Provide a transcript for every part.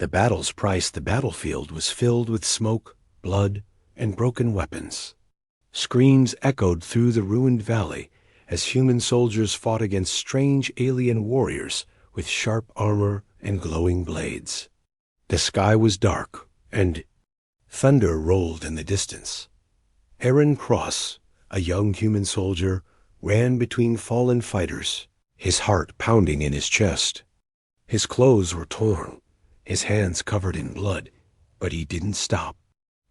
The battle's price, the battlefield, was filled with smoke, blood, and broken weapons. Screams echoed through the ruined valley as human soldiers fought against strange alien warriors with sharp armor and glowing blades. The sky was dark, and thunder rolled in the distance. Aaron Cross, a young human soldier, ran between fallen fighters, his heart pounding in his chest. His clothes were torn, his hands covered in blood, but he didn't stop.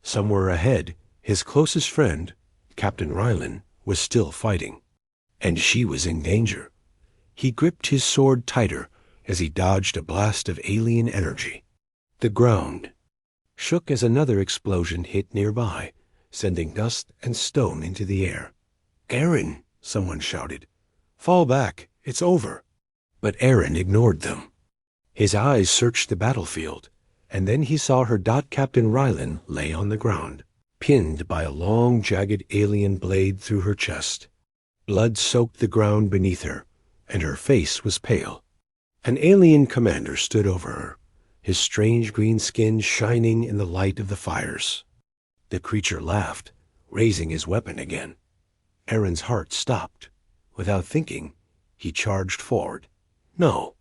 Somewhere ahead, his closest friend, Captain Rylan, was still fighting, and she was in danger. He gripped his sword tighter as he dodged a blast of alien energy. The ground shook as another explosion hit nearby, sending dust and stone into the air. "Aaron!" someone shouted. "Fall back, it's over." But Aaron ignored them. His eyes searched the battlefield, and then he saw her. Captain Rylan lay on the ground, pinned by a long, jagged alien blade through her chest. Blood soaked the ground beneath her, and her face was pale. An alien commander stood over her, his strange green skin shining in the light of the fires. The creature laughed, raising his weapon again. Aaron's heart stopped. Without thinking, he charged forward. "No!"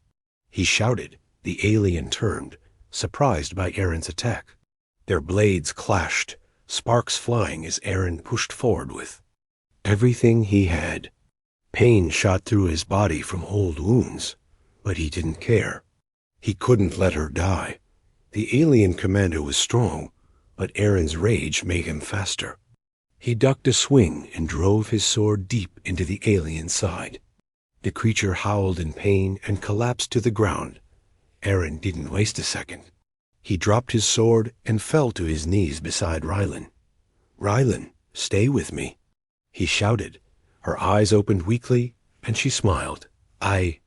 he shouted. The alien turned, surprised by Aaron's attack. Their blades clashed, sparks flying as Aaron pushed forward with everything he had. Pain shot through his body from old wounds, but he didn't care. He couldn't let her die. The alien commander was strong, but Aaron's rage made him faster. He ducked a swing and drove his sword deep into the alien's side. The creature howled in pain and collapsed to the ground. Aaron didn't waste a second. He dropped his sword and fell to his knees beside Rylan. "Rylan, stay with me," he shouted. Her eyes opened weakly, and she smiled. I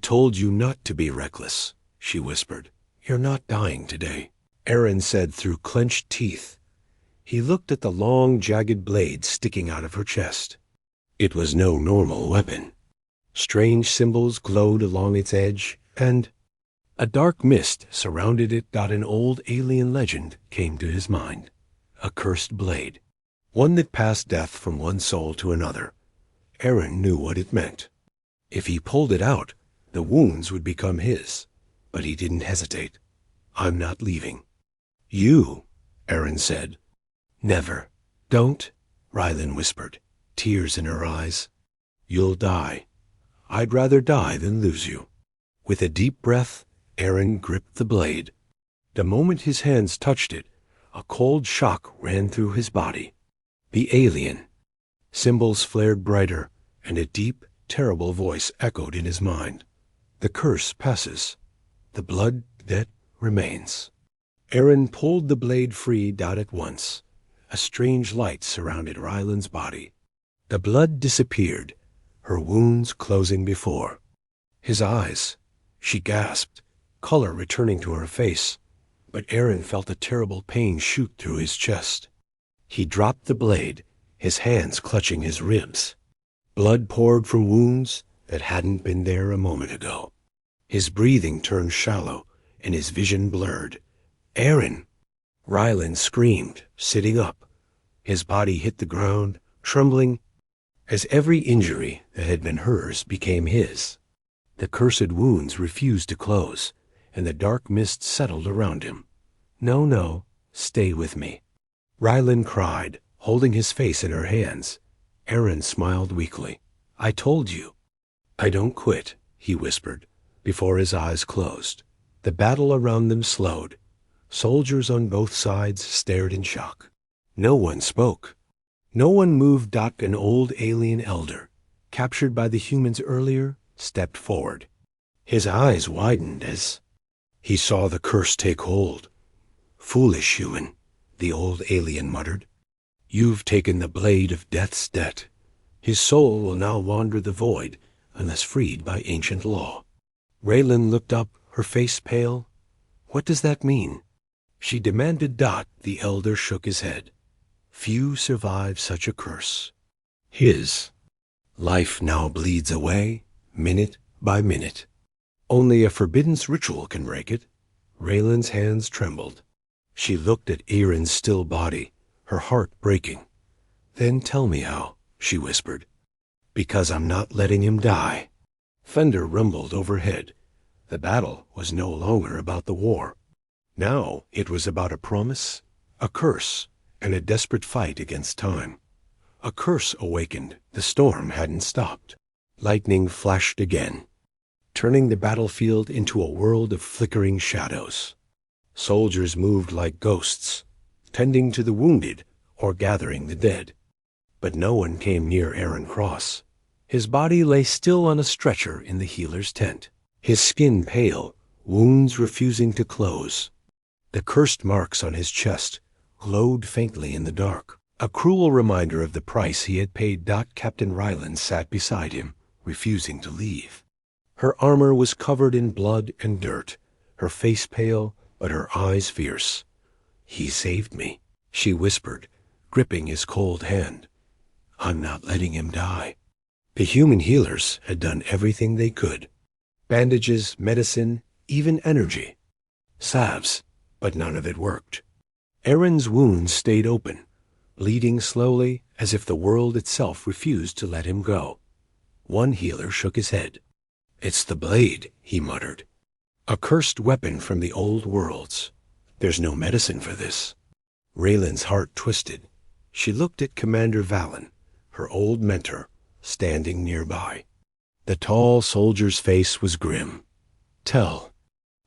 told you not to be reckless," she whispered. "You're not dying today," Aaron said through clenched teeth. He looked at the long, jagged blade sticking out of her chest. It was no normal weapon. Strange symbols glowed along its edge, and a dark mist surrounded it. An old alien legend came to his mind. A cursed blade, one that passed death from one soul to another. Aaron knew what it meant. If he pulled it out, the wounds would become his, but he didn't hesitate. "I'm not leaving." "You," Aaron said. "Never." "Don't," Rylan whispered, tears in her eyes. "You'll die. I'd rather die than lose you." With a deep breath, Aaron gripped the blade. The moment his hands touched it, a cold shock ran through his body. The alien. Symbols flared brighter, and a deep, terrible voice echoed in his mind. "The curse passes. The blood debt remains." Aaron pulled the blade free. At once, a strange light surrounded Rylan's body. The blood disappeared, her wounds closing before his eyes. She gasped, color returning to her face, but Aaron felt a terrible pain shoot through his chest. He dropped the blade, his hands clutching his ribs. Blood poured from wounds that hadn't been there a moment ago. His breathing turned shallow, and his vision blurred. "Aaron!" Rylan screamed, sitting up. His body hit the ground, trembling, as every injury that had been hers became his. The cursed wounds refused to close, and the dark mist settled around him. No, stay with me," Rylan cried, holding his face in her hands. Aaron smiled weakly. "I told you." "I don't quit," he whispered, before his eyes closed. The battle around them slowed. Soldiers on both sides stared in shock. No one spoke. No one moved. An old alien elder, captured by the humans earlier, stepped forward. His eyes widened as he saw the curse take hold. "Foolish human," the old alien muttered. "You've taken the blade of death's debt. His soul will now wander the void unless freed by ancient law." Raylan looked up, her face pale. "What does that mean?" she demanded. The elder shook his head. "Few survive such a curse. His life now bleeds away, minute by minute. Only a forbidden ritual can break it. Raylan's hands trembled. She looked at Aaron's still body, her heart breaking. "Then tell me how," she whispered. "Because I'm not letting him die." Thunder rumbled overhead. The battle was no longer about the war. Now it was about a promise, a curse, and a desperate fight against time. A curse awakened. The storm hadn't stopped. Lightning flashed again, turning the battlefield into a world of flickering shadows. Soldiers moved like ghosts, tending to the wounded or gathering the dead. But no one came near Aaron Cross. His body lay still on a stretcher in the healer's tent, his skin pale, wounds refusing to close. The cursed marks on his chest glowed faintly in the dark, a cruel reminder of the price he had paid. Captain Ryland sat beside him, refusing to leave. Her armor was covered in blood and dirt, her face pale, but her eyes fierce. "He saved me," she whispered, gripping his cold hand. "I'm not letting him die." The human healers had done everything they could. Bandages, medicine, even energy. Salves, but none of it worked. Aaron's wounds stayed open, bleeding slowly as if the world itself refused to let him go. One healer shook his head. "It's the blade," he muttered. "A cursed weapon from the old worlds. There's no medicine for this." Raylan's heart twisted. She looked at Commander Valen, her old mentor, standing nearby. The tall soldier's face was grim. "Tell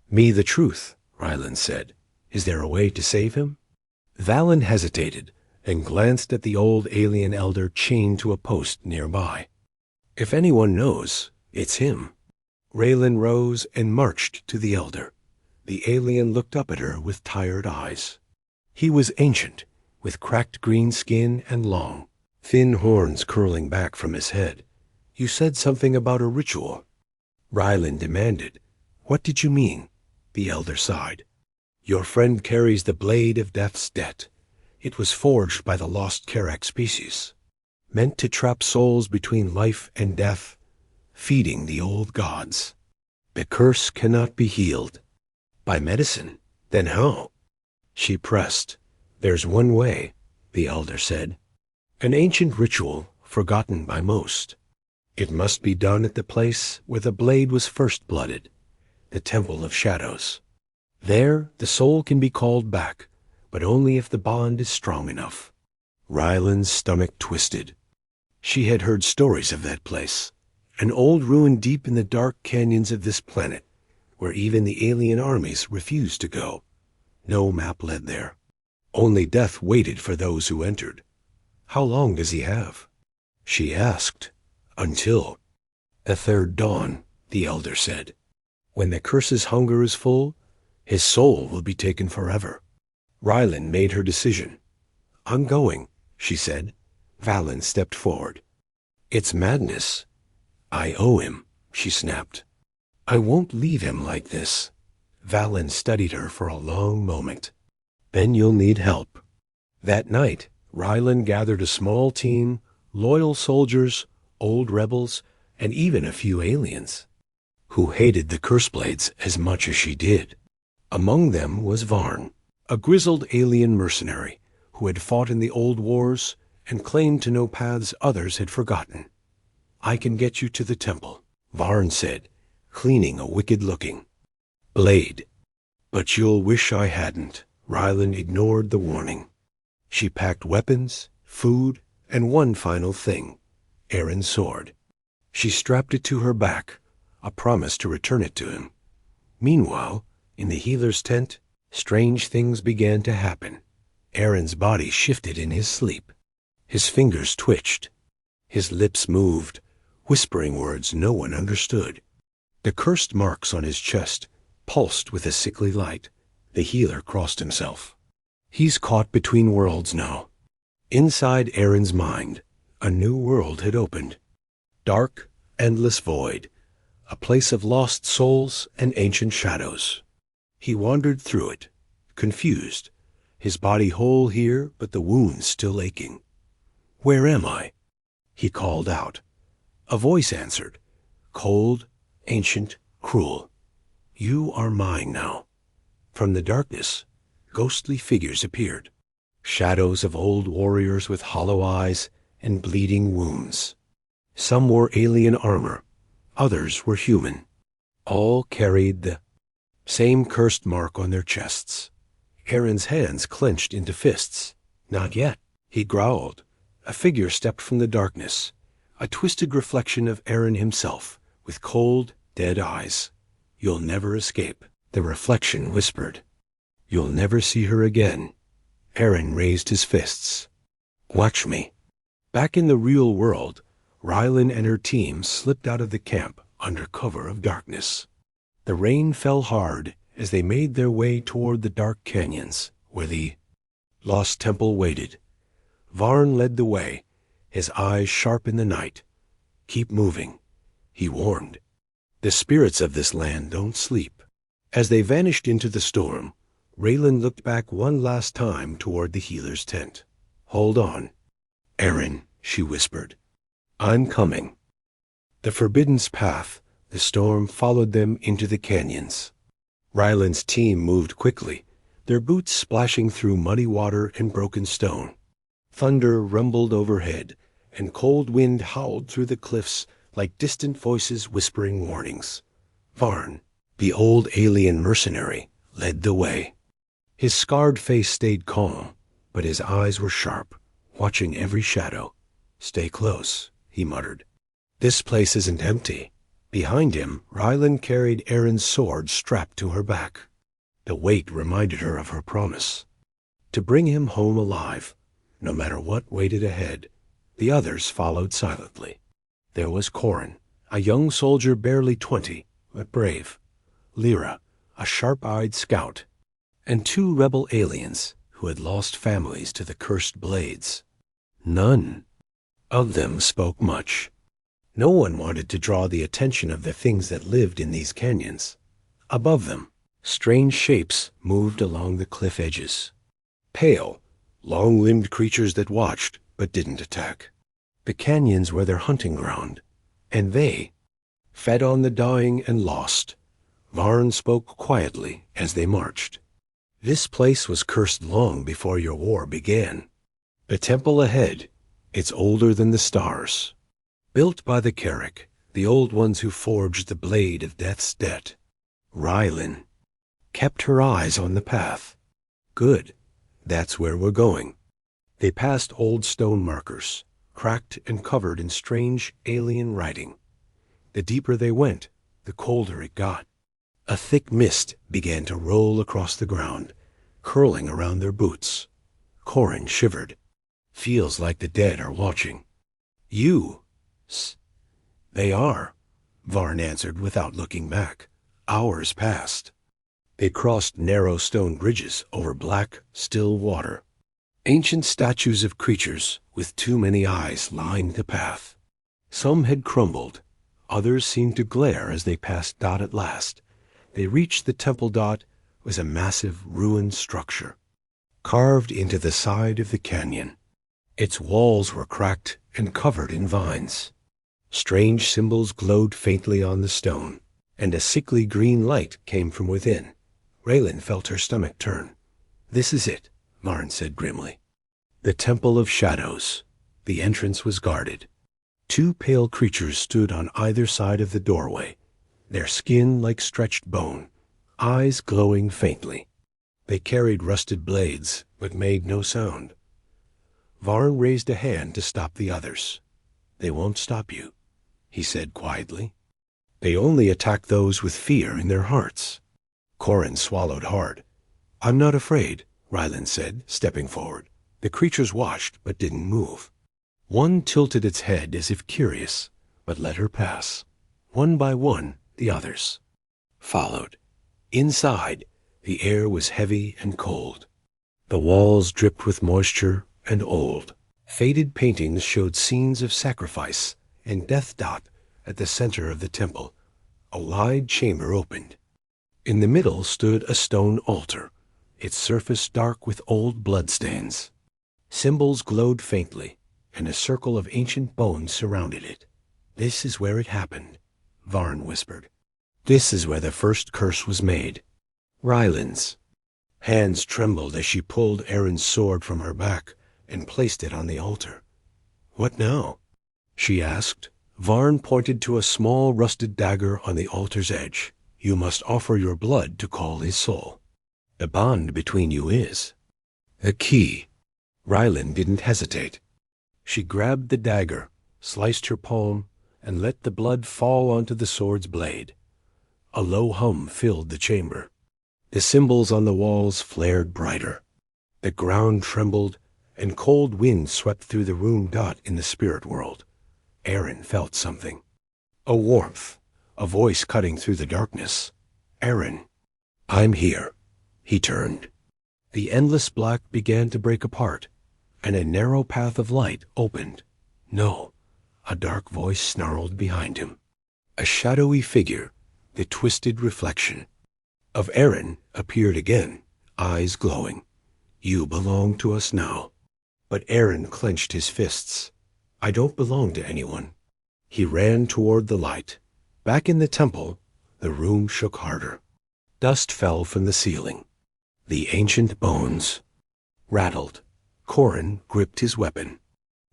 me the truth," Ryland said. "Is there a way to save him?" Valen hesitated and glanced at the old alien elder chained to a post nearby. "If anyone knows, it's him." Raylan rose and marched to the elder. The alien looked up at her with tired eyes. He was ancient, with cracked green skin and long, thin horns curling back from his head. "You said something about a ritual." Ryland demanded. "What did you mean?" The elder sighed. "Your friend carries the blade of death's debt. It was forged by the lost Karak species, meant to trap souls between life and death, feeding the old gods. The curse cannot be healed. By medicine? Then how?" She pressed. "There's one way," the elder said. "An ancient ritual forgotten by most. It must be done at the place where the blade was first blooded, the Temple of Shadows. There the soul can be called back, but only if the bond is strong enough." Ryland's stomach twisted. She had heard stories of that place, an old ruin deep in the dark canyons of this planet, where even the alien armies refused to go. No map led there. Only death waited for those who entered. "How long does he have?" she asked. "Until a third dawn," the elder said. "When the curse's hunger is full, his soul will be taken forever." Ryland made her decision. "I'm going," she said. Valen stepped forward. "It's madness." "I owe him," she snapped. "I won't leave him like this." Valen studied her for a long moment. "Then you'll need help." That night, Ryland gathered a small team, loyal soldiers, old rebels, and even a few aliens, who hated the Curseblades as much as she did. Among them was Varn, a grizzled alien mercenary who had fought in the old wars and claimed to know paths others had forgotten. "I can get you to the temple," Varn said, cleaning a wicked-looking blade. "But you'll wish I hadn't." Ryland ignored the warning. She packed weapons, food, and one final thing, Aaron's sword. She strapped it to her back, a promise to return it to him. Meanwhile, in the healer's tent, strange things began to happen. Aaron's body shifted in his sleep. His fingers twitched. His lips moved, whispering words no one understood. The cursed marks on his chest pulsed with a sickly light. The healer crossed himself. He's caught between worlds now. Inside Aaron's mind, a new world had opened. Dark, endless void, a place of lost souls and ancient shadows. He wandered through it, confused, his body whole here but the wounds still aching. "Where am I?" He called out. A voice answered, cold, ancient, cruel. "You are mine now." From the darkness, ghostly figures appeared, shadows of old warriors with hollow eyes and bleeding wounds. Some wore alien armor, others were human. All carried the same cursed mark on their chests. Aaron's hands clenched into fists. "Not yet," he growled. A figure stepped from the darkness, a twisted reflection of Aaron himself, with cold, dead eyes. "You'll never escape," the reflection whispered. "You'll never see her again." Aaron raised his fists. "Watch me." Back in the real world, Rylan and her team slipped out of the camp under cover of darkness. The rain fell hard as they made their way toward the dark canyons where the lost temple waited. Varn led the way, his eyes sharp in the night. "Keep moving," he warned. "The spirits of this land don't sleep." As they vanished into the storm, Raylan looked back one last time toward the healer's tent. "Hold on, Aaron," she whispered. "I'm coming." The Forbidden's path, the storm followed them into the canyons. Ryland's team moved quickly, their boots splashing through muddy water and broken stone. Thunder rumbled overhead, and cold wind howled through the cliffs like distant voices whispering warnings. Varn, the old alien mercenary, led the way. His scarred face stayed calm, but his eyes were sharp, watching every shadow. "Stay close," he muttered. "This place isn't empty." Behind him, Rylan carried Aaron's sword strapped to her back. The weight reminded her of her promise to bring him home alive, no matter what waited ahead. The others followed silently. There was Corin, a young soldier barely 20, but brave. Lyra, a sharp-eyed scout, and 2 rebel aliens who had lost families to the cursed blades. None of them spoke much. No one wanted to draw the attention of the things that lived in these canyons. Above them, strange shapes moved along the cliff edges. Pale, long-limbed creatures that watched but didn't attack. The canyons were their hunting ground, and they fed on the dying and lost. Varn spoke quietly as they marched. "This place was cursed long before your war began. The temple ahead, it's older than the stars. Built by the Carrick, the old ones who forged the blade of death's debt." Rylan kept her eyes on the path. "Good. That's where we're going." They passed old stone markers, cracked and covered in strange alien writing. The deeper they went, the colder it got. A thick mist began to roll across the ground, curling around their boots. Corin shivered. "Feels like the dead are watching." "You?" "They are," Varn answered without looking back. Hours passed. They crossed narrow stone bridges over black, still water. Ancient statues of creatures with too many eyes lined the path. Some had crumbled. Others seemed to glare as they passed Dot at last. They reached the temple. Dot was a massive ruined structure, carved into the side of the canyon. Its walls were cracked and covered in vines. Strange symbols glowed faintly on the stone, and a sickly green light came from within. Raylan felt her stomach turn. "This is it," Varn said grimly. The Temple of Shadows. The entrance was guarded. 2 pale creatures stood on either side of the doorway, their skin like stretched bone, eyes glowing faintly. They carried rusted blades, but made no sound. Varn raised a hand to stop the others. "They won't stop you," he said quietly. "They only attack those with fear in their hearts." Corin swallowed hard. "I'm not afraid," Rylan said, stepping forward. The creatures watched but didn't move. One tilted its head as if curious, but let her pass. One by one, the others followed. Inside, the air was heavy and cold. The walls dripped with moisture and old. Faded paintings showed scenes of sacrifice and death. Dot at the center of the temple. A wide chamber opened. In the middle stood a stone altar, its surface dark with old bloodstains. Symbols glowed faintly, and a circle of ancient bones surrounded it. "This is where it happened," Varn whispered. "This is where the first curse was made." Rylan's Hands trembled as she pulled Erin's sword from her back and placed it on the altar. "What now?" she asked. Varn pointed to a small rusted dagger on the altar's edge. "You must offer your blood to call his soul. The bond between you is a key." Rylan didn't hesitate. She grabbed the dagger, sliced her palm, and let the blood fall onto the sword's blade. A low hum filled the chamber. The symbols on the walls flared brighter. The ground trembled, and cold wind swept through the rune dot in the spirit world. Erin felt something. A warmth, a voice cutting through the darkness. "Erin." "I'm here." He turned. The endless black began to break apart, and a narrow path of light opened. "No," a dark voice snarled behind him. A shadowy figure, the twisted reflection of Erin, appeared again, eyes glowing. "You belong to us now." But Erin clenched his fists. "I don't belong to anyone." He ran toward the light. Back in the temple, the room shook harder. Dust fell from the ceiling. The ancient bones rattled. Corin gripped his weapon.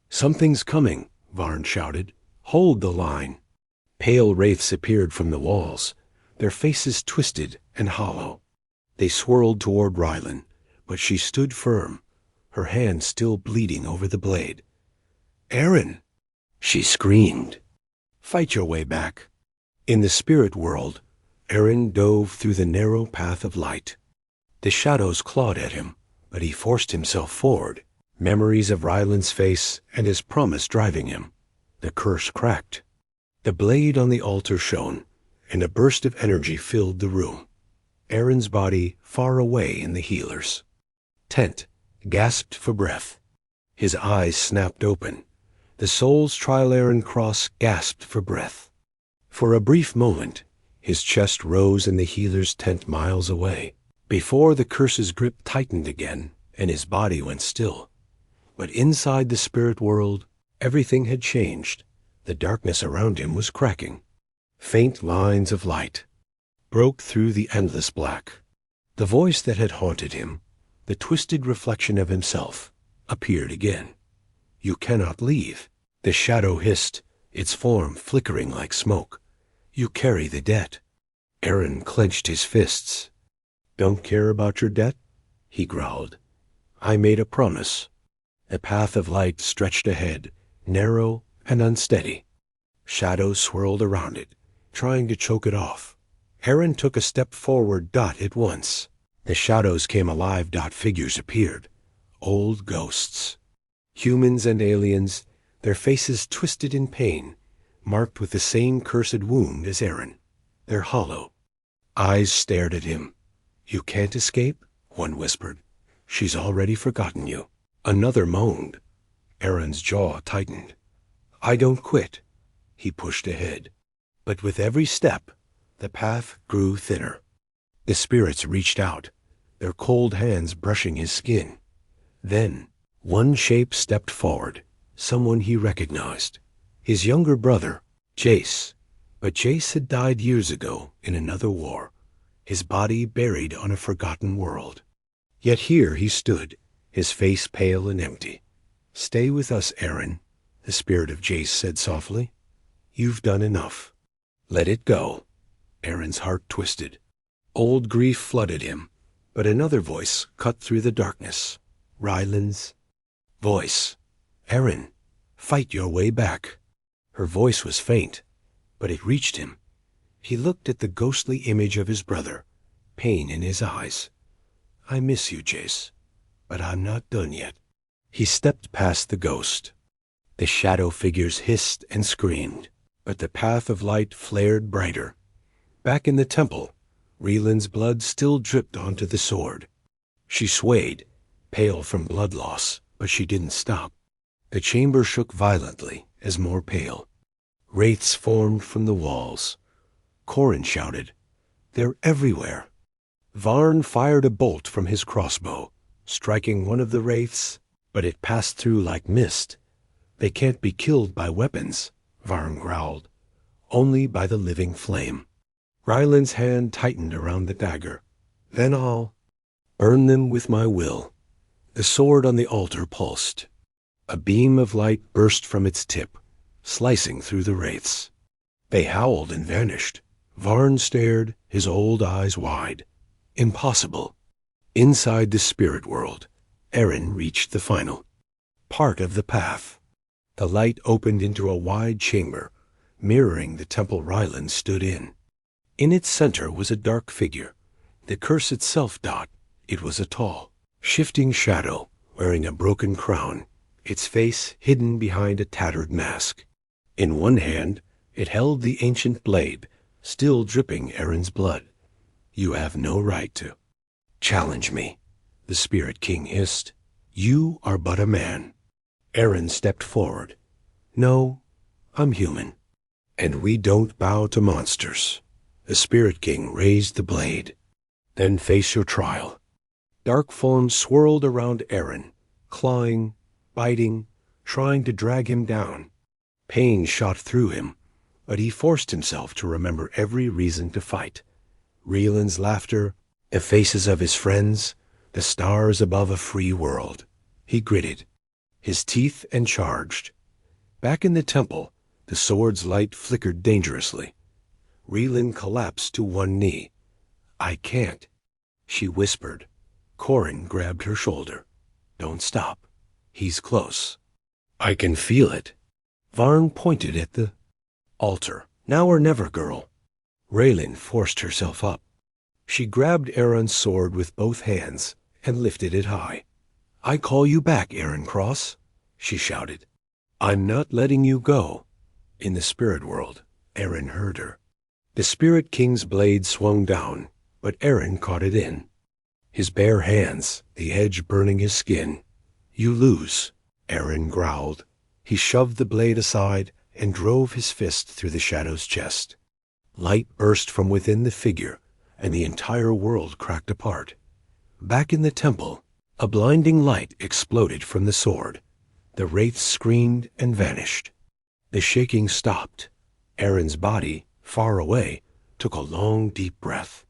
"Something's coming," Varn shouted. "Hold the line." Pale wraiths appeared from the walls, their faces twisted and hollow. They swirled toward Rylan, but she stood firm, her hand still bleeding over the blade. "Erin!" she screamed. "Fight your way back." In the spirit world, Erin dove through the narrow path of light. The shadows clawed at him, but he forced himself forward, memories of Rylan's face and his promise driving him. The curse cracked. The blade on the altar shone, and a burst of energy filled the room. Erin's body far away in the healers. Tent gasped for breath. His eyes snapped open. The soul's Trilaran cross gasped for breath. For a brief moment, his chest rose in the healer's tent miles away, before the curse's grip tightened again and his body went still. But inside the spirit world, everything had changed. The darkness around him was cracking. Faint lines of light broke through the endless black. The voice that had haunted him, the twisted reflection of himself, appeared again. "You cannot leave." The shadow hissed, its form flickering like smoke. "You carry the debt." Erin clenched his fists. "Don't care about your debt?" he growled. "I made a promise." A path of light stretched ahead, narrow and unsteady. Shadows swirled around it, trying to choke it off. Erin took a step forward. At once, the shadows came alive. Figures appeared. Old ghosts. Humans and aliens, their faces twisted in pain, marked with the same cursed wound as Erin. Their hollow eyes stared at him. "You can't escape?" one whispered. "She's already forgotten you." Another moaned. Erin's jaw tightened. "I don't quit." He pushed ahead. But with every step, the path grew thinner. The spirits reached out, their cold hands brushing his skin. Then, one shape stepped forward, someone he recognized. His younger brother, Jace. But Jace had died years ago in another war, his body buried on a forgotten world. Yet here he stood, his face pale and empty. "Stay with us, Erin," the spirit of Jace said softly. "You've done enough. Let it go." Erin's heart twisted. Old grief flooded him, but another voice cut through the darkness. Rylan's voice. "Erin, fight your way back." Her voice was faint, but it reached him. He looked at the ghostly image of his brother, pain in his eyes. "I miss you, Jace, but I'm not done yet." He stepped past the ghost. The shadow figures hissed and screamed, but the path of light flared brighter. Back in the temple, Rylan's blood still dripped onto the sword. She swayed, pale from blood loss, but she didn't stop. The chamber shook violently as more pale. Wraiths formed from the walls. Corin shouted, "They're everywhere." Varn fired a bolt from his crossbow, striking one of the wraiths, but it passed through like mist. "They can't be killed by weapons," Varn growled. "Only by the living flame." Rylan's hand tightened around the dagger. "Then I'll..." Burn them with my will. The sword on the altar pulsed. A beam of light burst from its tip, slicing through the wraiths. They howled and vanished. Varn stared, his old eyes wide. Impossible. Inside the spirit world, Eren reached the final part of the path. The light opened into a wide chamber, mirroring the temple Ryland stood in. In its center was a dark figure, the curse itself. It was a tall, shifting shadow, wearing a broken crown, its face hidden behind a tattered mask. In one hand, it held the ancient blade, still dripping Eren's blood. You have no right to challenge me, the Spirit King hissed. You are but a man. Eren stepped forward. No, I'm human. And we don't bow to monsters. The Spirit King raised the blade. Then face your trial. Dark foam swirled around Eren, clawing, biting, trying to drag him down. Pain shot through him, but he forced himself to remember every reason to fight. Rieland's laughter, the faces of his friends, the stars above a free world. He gritted, his teeth and charged. Back in the temple, the sword's light flickered dangerously. Rieland collapsed to one knee. I can't, she whispered. Corin grabbed her shoulder. Don't stop. He's close. I can feel it. Varn pointed at the altar. Now or never, girl. Raylan forced herself up. She grabbed Eren's sword with both hands and lifted it high. I call you back, Eren Cross, she shouted. I'm not letting you go. In the spirit world, Eren heard her. The Spirit King's blade swung down, but Eren caught it in. His bare hands, the edge burning his skin. You lose, Eren growled. He shoved the blade aside and drove his fist through the shadow's chest. Light burst from within the figure, and the entire world cracked apart. Back in the temple, a blinding light exploded from the sword. The wraiths screamed and vanished. The shaking stopped. Eren's body, far away, took a long, deep breath.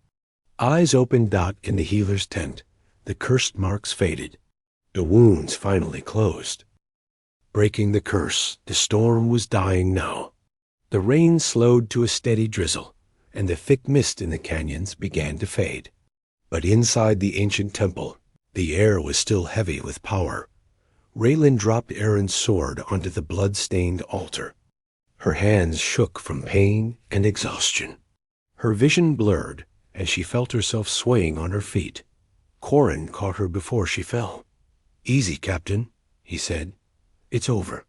Eyes opened. In the healer's tent, the cursed marks faded. The wounds finally closed. Breaking the curse, the storm was dying now. The rain slowed to a steady drizzle, and the thick mist in the canyons began to fade. But inside the ancient temple, the air was still heavy with power. Raylan dropped Eren's sword onto the blood-stained altar. Her hands shook from pain and exhaustion. Her vision blurred as she felt herself swaying on her feet. Corin caught her before she fell. Easy, Captain, he said. It's over.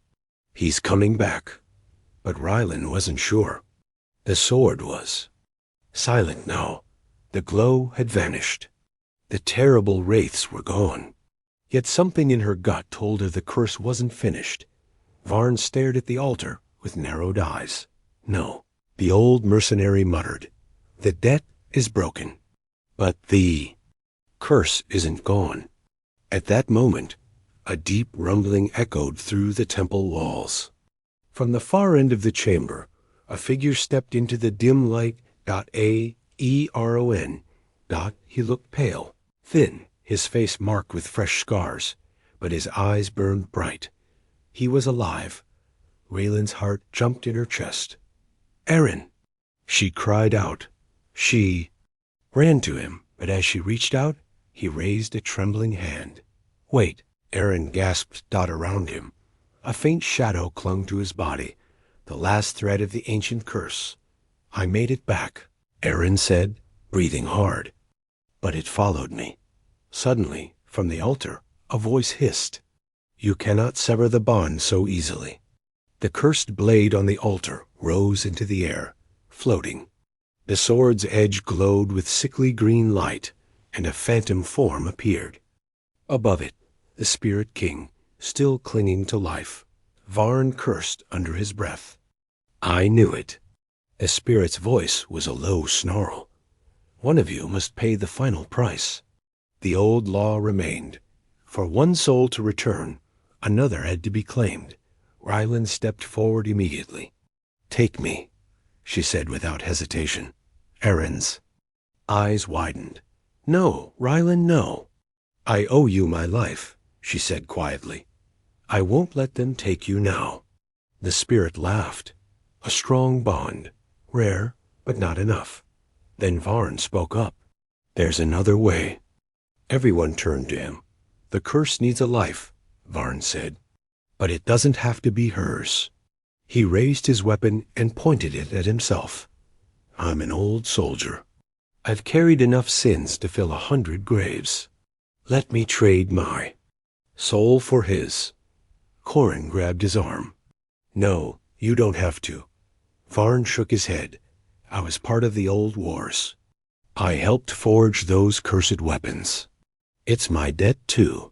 He's coming back. But Rylan wasn't sure. The sword was. Silent now. The glow had vanished. The terrible wraiths were gone. Yet something in her gut told her the curse wasn't finished. Varn stared at the altar with narrowed eyes. No, the old mercenary muttered. The debt is broken, but the curse isn't gone. At that moment, a deep rumbling echoed through the temple walls. From the far end of the chamber, a figure stepped into the dim light. Aeron. He looked pale, thin, his face marked with fresh scars, but his eyes burned bright. He was alive. Raylan's heart jumped in her chest. Eren! She cried out. She ran to him, but as she reached out, he raised a trembling hand. Wait, Eren gasped. Around him. A faint shadow clung to his body, the last thread of the ancient curse. I made it back, Eren said, breathing hard. But it followed me. Suddenly, from the altar, a voice hissed. You cannot sever the bond so easily. The cursed blade on the altar rose into the air, floating. The sword's edge glowed with sickly green light, and a phantom form appeared. Above it, the Spirit King, still clinging to life. Varn cursed under his breath. I knew it. The spirit's voice was a low snarl. One of you must pay the final price. The old law remained. For one soul to return, another had to be claimed. Rylan stepped forward immediately. Take me, she said without hesitation. Eren's eyes widened. No, Rylan, no. I owe you my life, she said quietly. I won't let them take you now. The spirit laughed. A strong bond, rare, but not enough. Then Varn spoke up. There's another way. Everyone turned to him. The curse needs a life, Varn said. But it doesn't have to be hers. He raised his weapon and pointed it at himself. I'm an old soldier. I've carried enough sins to fill 100 graves. Let me trade my soul for his. Corin grabbed his arm. No, you don't have to. Varn shook his head. I was part of the old wars. I helped forge those cursed weapons. It's my debt, too.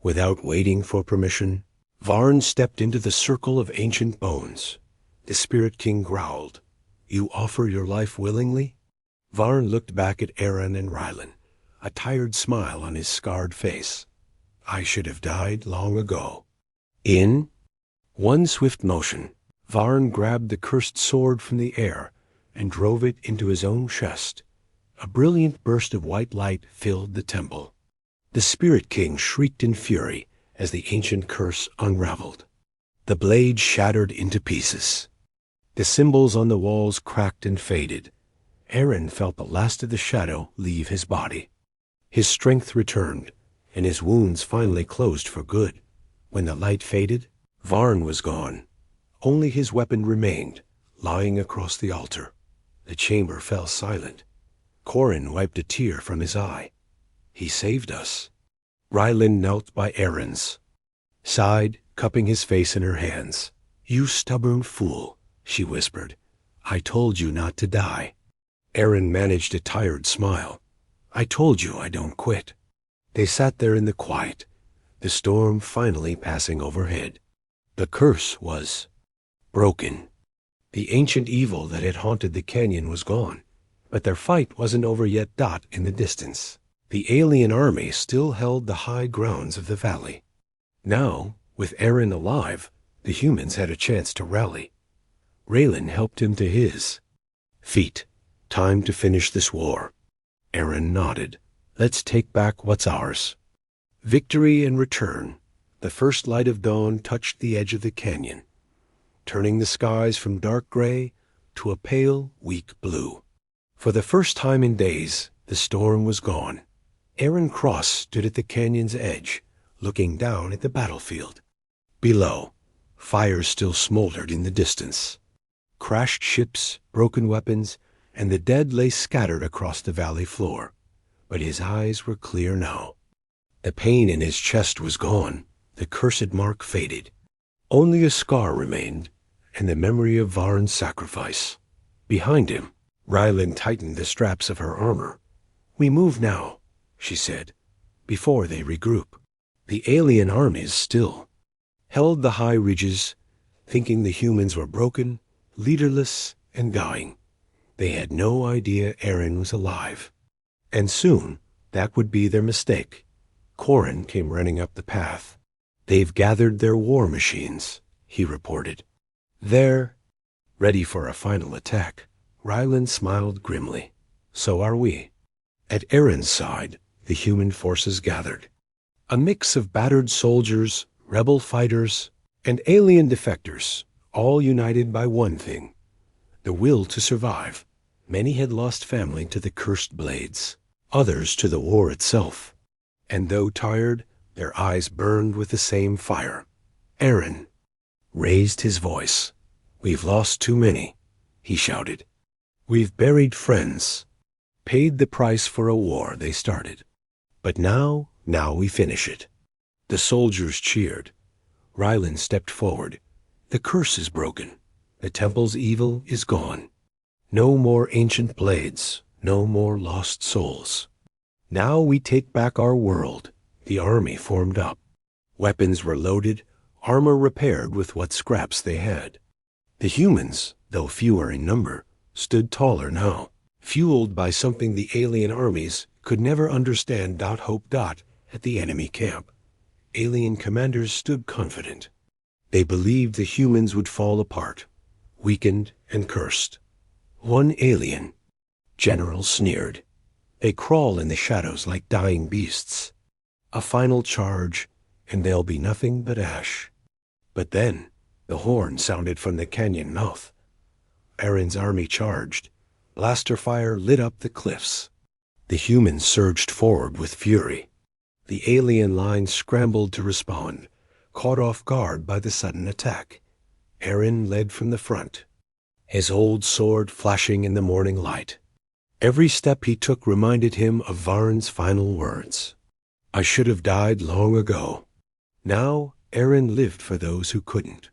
Without waiting for permission, Varn stepped into the circle of ancient bones. The Spirit King growled. You offer your life willingly? Varn looked back at Aaron and Rylan, a tired smile on his scarred face. I should have died long ago. In one swift motion, Varn grabbed the cursed sword from the air and drove it into his own chest. A brilliant burst of white light filled the temple. The Spirit King shrieked in fury as the ancient curse unraveled. The blade shattered into pieces. The symbols on the walls cracked and faded. Aaron felt the last of the shadow leave his body. His strength returned, and his wounds finally closed for good. When the light faded, Varn was gone. Only his weapon remained, lying across the altar. The chamber fell silent. Corin wiped a tear from his eye. He saved us. Rylan knelt by Aaron's side, cupping his face in her hands. You stubborn fool, she whispered. I told you not to die. Aaron managed a tired smile. I told you I don't quit. They sat there in the quiet, the storm finally passing overhead. The curse was broken. The ancient evil that had haunted the canyon was gone, but their fight wasn't over yet. In the distance, the alien army still held the high grounds of the valley. Now, with Aaron alive, the humans had a chance to rally. Raylan helped him to his feet. Time to finish this war. Aaron nodded. Let's take back what's ours. Victory and return. The first light of dawn touched the edge of the canyon, turning the skies from dark gray to a pale, weak blue. For the first time in days, the storm was gone. Aaron Cross stood at the canyon's edge, looking down at the battlefield. Below, fires still smoldered in the distance. Crashed ships, broken weapons, and the dead lay scattered across the valley floor. But his eyes were clear now. The pain in his chest was gone. The cursed mark faded. Only a scar remained, and the memory of Varn's sacrifice. Behind him, Rylan tightened the straps of her armor. We move now, she said, before they regroup. The alien armies still held the high ridges, thinking the humans were broken, leaderless, and dying. They had no idea Aaron was alive. And soon, that would be their mistake. Corin came running up the path. They've gathered their war machines, he reported. They're ready for a final attack. Rylan smiled grimly. So are we. At Aaron's side, the human forces gathered. A mix of battered soldiers, rebel fighters, and alien defectors, all united by one thing: the will to survive. Many had lost family to the cursed blades, others to the war itself. And though tired, their eyes burned with the same fire. Aaron raised his voice. We've lost too many, he shouted. We've buried friends, paid the price for a war they started. But now we finish it. The soldiers cheered. Rylan stepped forward. The curse is broken. The temple's evil is gone. No more ancient blades, no more lost souls. Now we take back our world. The army formed up. Weapons were loaded, armor repaired with what scraps they had. The humans, though fewer in number, stood taller now, fueled by something the alien armies could never understand. Hope. At the enemy camp, alien commanders stood confident. They believed the humans would fall apart, weakened and cursed. One alien general sneered. They crawl in the shadows like dying beasts. A final charge, and there'll be nothing but ash. But then, the horn sounded from the canyon mouth. Aaron's army charged. Blaster fire lit up the cliffs. The humans surged forward with fury. The alien line scrambled to respond, caught off guard by the sudden attack. Aaron led from the front, his old sword flashing in the morning light. Every step he took reminded him of Varn's final words. I should have died long ago. Now, Aaron lived for those who couldn't.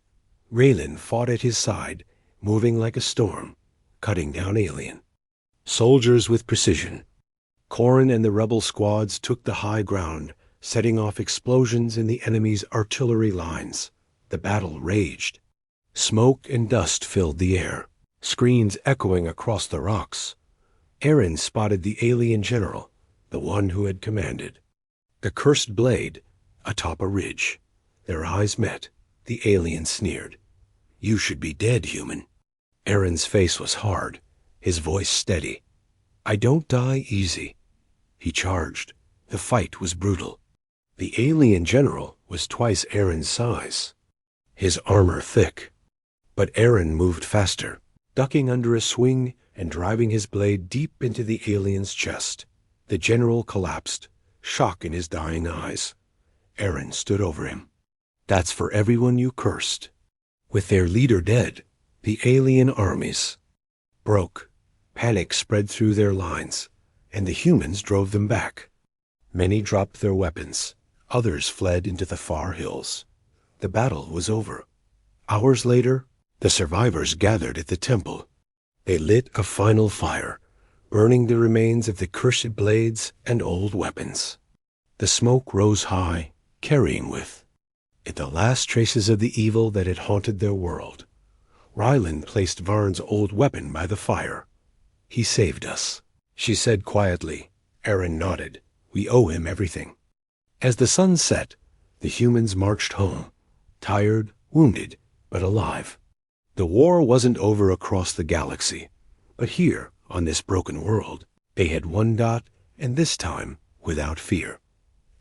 Raylan fought at his side, moving like a storm, cutting down alien. Soldiers with precision. Corrin and the rebel squads took the high ground, setting off explosions in the enemy's artillery lines. The battle raged. Smoke and dust filled the air, screams echoing across the rocks. Aaron spotted the alien general, the one who had commanded. The cursed blade, atop a ridge. Their eyes met. The alien sneered. You should be dead, human. Aaron's face was hard, his voice steady. I don't die easy. He charged. The fight was brutal. The alien general was twice Aaron's size, his armor thick. But Aaron moved faster, ducking under a swing and driving his blade deep into the alien's chest. The general collapsed, shock in his dying eyes. Aaron stood over him. That's for everyone you cursed. With their leader dead, the alien armies broke. Panic spread through their lines, and the humans drove them back. Many dropped their weapons. Others fled into the far hills. The battle was over. Hours later, the survivors gathered at the temple. They lit a final fire, burning the remains of the cursed blades and old weapons. The smoke rose high, carrying with it the last traces of the evil that had haunted their world. Rylan placed Varn's old weapon by the fire. He saved us, she said quietly. Aaron nodded. We owe him everything. As the sun set, the humans marched home, tired, wounded, but alive. The war wasn't over across the galaxy, but here, on this broken world, they had one dot, and this time, without fear.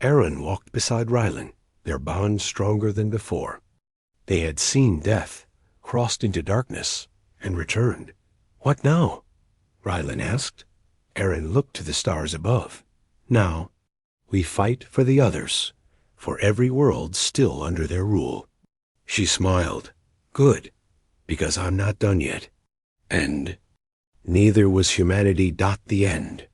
Aaron walked beside Rylan, their bond stronger than before. They had seen death, crossed into darkness, and returned. What now? Rylan asked. Aaron looked to the stars above. Now, we fight for the others, for every world still under their rule. She smiled. Good, because I'm not done yet. And neither was humanity. The end.